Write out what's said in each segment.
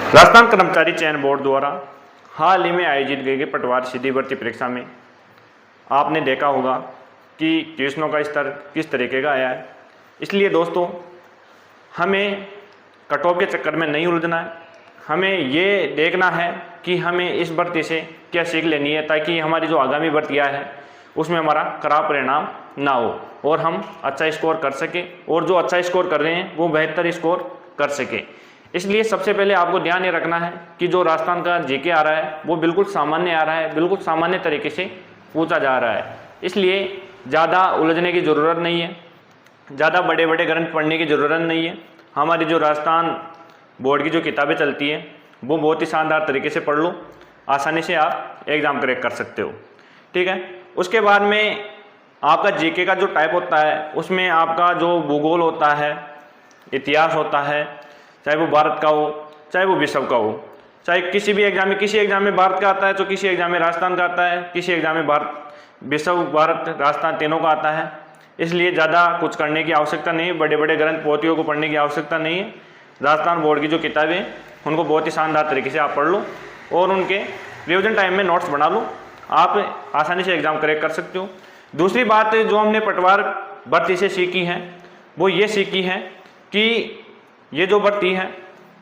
राजस्थान कर्मचारी चयन बोर्ड द्वारा हाल ही में आयोजित गई पटवार सीधी भर्ती परीक्षा में आपने देखा होगा कि क्वेश्चनों का स्तर किस तरीके का आया है। इसलिए दोस्तों, हमें कट ऑफ के चक्कर में नहीं उलझना है। हमें ये देखना है कि हमें इस भर्ती से क्या सीख लेनी है, ताकि हमारी जो आगामी भर्तियाँ है उसमें हमारा खराब परिणाम ना हो और हम अच्छा स्कोर कर सकें, और जो अच्छा स्कोर कर रहे हैं वो बेहतर स्कोर कर सकें। इसलिए सबसे पहले आपको ध्यान ये रखना है कि जो राजस्थान का जीके आ रहा है वो बिल्कुल सामान्य आ रहा है, बिल्कुल सामान्य तरीके से पूछा जा रहा है। इसलिए ज़्यादा उलझने की ज़रूरत नहीं है, ज़्यादा बड़े बड़े ग्रंथ पढ़ने की ज़रूरत नहीं है। हमारी जो राजस्थान बोर्ड की जो किताबें चलती हैं वो बहुत ही शानदार तरीके से पढ़ लो, आसानी से आप एग्ज़ाम क्रैक कर सकते हो। ठीक है। उसके बाद में आपका जीके का जो टाइप होता है उसमें आपका जो भूगोल होता है, इतिहास होता है, चाहे वो भारत का हो चाहे वो विश्व का हो, चाहे किसी भी एग्जाम में, किसी एग्जाम में भारत का आता है तो किसी एग्जाम में राजस्थान का आता है, किसी एग्जाम में विश्व, भारत, राजस्थान तीनों का आता है। इसलिए ज़्यादा कुछ करने की आवश्यकता नहीं है, बड़े बड़े ग्रंथ पोथियों को पढ़ने की आवश्यकता नहीं है। राजस्थान बोर्ड की जो किताबें उनको बहुत ही शानदार तरीके से आप पढ़ लो और उनके रिविजन टाइम में नोट्स बना लो, आप आसानी से एग्ज़ाम क्रैक कर सकते हो। दूसरी बात जो हमने पटवार भर्ती से सीखी है वो ये सीखी है कि ये जो भर्ती है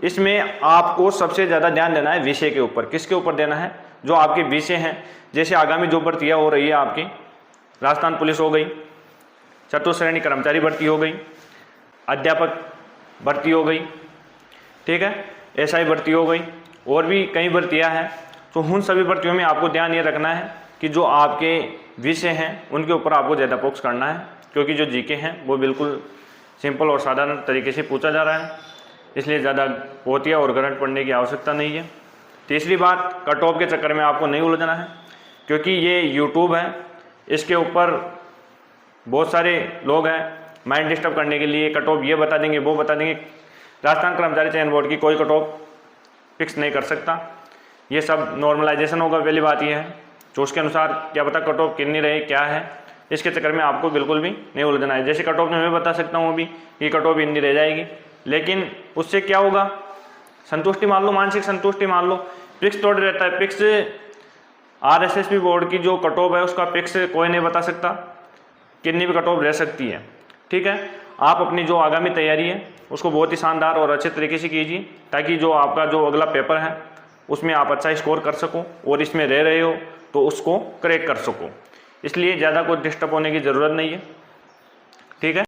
इसमें आपको सबसे ज़्यादा ध्यान देना है विषय के ऊपर। किसके ऊपर देना है? जो आपके विषय हैं। जैसे आगामी जो भर्तियाँ हो रही है आपकी, राजस्थान पुलिस हो गई, चतुर्थ श्रेणी कर्मचारी भर्ती हो गई, अध्यापक भर्ती हो गई, ठीक है, एसआई भर्ती हो गई, और भी कई भर्तियाँ हैं। तो उन सभी भर्तियों में आपको ध्यान ये रखना है कि जो आपके विषय हैं उनके ऊपर आपको ज़्यादा फोकस करना है, क्योंकि जो जीके हैं वो बिल्कुल सिंपल और साधारण तरीके से पूछा जा रहा है। इसलिए ज़्यादा पोथियाँ और ग्रंथ पढ़ने की आवश्यकता नहीं है। तीसरी बात, कट ऑफ के चक्कर में आपको नहीं उलझना है, क्योंकि ये यूट्यूब है, इसके ऊपर बहुत सारे लोग हैं माइंड डिस्टर्ब करने के लिए। कट ऑफ ये बता देंगे, वो बता देंगे। राजस्थान कर्मचारी चयन बोर्ड की कोई कट ऑफ फिक्स नहीं कर सकता, ये सब नॉर्मलाइजेशन होगा। पहली बात ये है, तो उसके अनुसार क्या पता कट ऑफ कितनी रहे, क्या है, इसके चक्कर में आपको बिल्कुल भी नहीं उलझना है। जैसे कट ऑफ में मैं बता सकता हूँ अभी कि कट ऑफ इतनी रह जाएगी, लेकिन उससे क्या होगा, संतुष्टि मान लो, मानसिक संतुष्टि मान लो। फिक्स थोड़ी रहता है, फिक्स आरएसएसबी बोर्ड की जो कट ऑफ है उसका फिक्स कोई नहीं बता सकता, कितनी भी कट ऑफ रह सकती है। ठीक है। आप अपनी जो आगामी तैयारी है उसको बहुत ही शानदार और अच्छे तरीके से कीजिए, ताकि जो आपका जो अगला पेपर है उसमें आप अच्छा स्कोर कर सको, और इसमें रह रहे हो तो उसको क्रैक कर सको। इसलिए ज़्यादा कुछ डिस्टर्ब होने की ज़रूरत नहीं है। ठीक है।